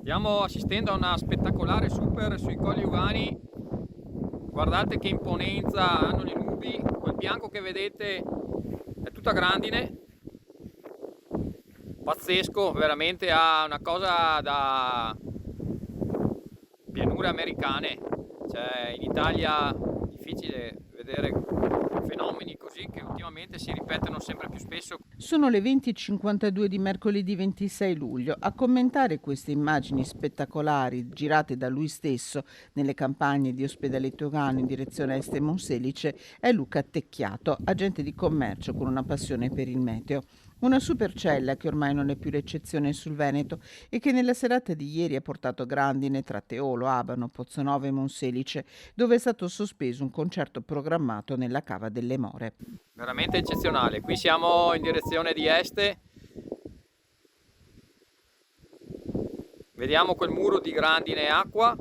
Stiamo assistendo a una spettacolare super sui Colli Ugani. Guardate che imponenza hanno le nubi, quel bianco che vedete è tutta grandine, pazzesco, veramente ha una cosa da pianure americane. Cioè, in Italia è difficile vedere fenomeni così che ultimamente si ripetono sempre più spesso. Sono le 20:52 di mercoledì 26 luglio. A commentare queste immagini spettacolari girate da lui stesso nelle campagne di Ospedaletto Ugano in direzione est e Monselice è Luca Tecchiato, agente di commercio con una passione per il meteo. Una supercella che ormai non è più l'eccezione sul Veneto e che nella serata di ieri ha portato grandine tra Teolo, Abano, Pozzonova e Monselice, dove è stato sospeso un concerto programmato nella Cava delle More. Veramente eccezionale. Qui siamo in direzione di est, vediamo quel muro di grandine e acqua,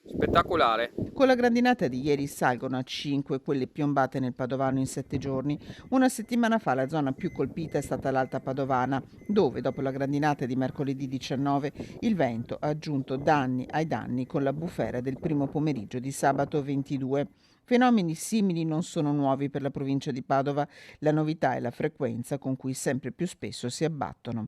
spettacolare. Con la grandinata di ieri salgono a 5 quelle piombate nel Padovano in 7 giorni. Una settimana fa la zona più colpita è stata l'Alta Padovana, dove dopo la grandinata di mercoledì 19 il vento ha aggiunto danni ai danni con la bufera del primo pomeriggio di sabato 22. Fenomeni simili non sono nuovi per la provincia di Padova, la novità è la frequenza con cui sempre più spesso si abbattono.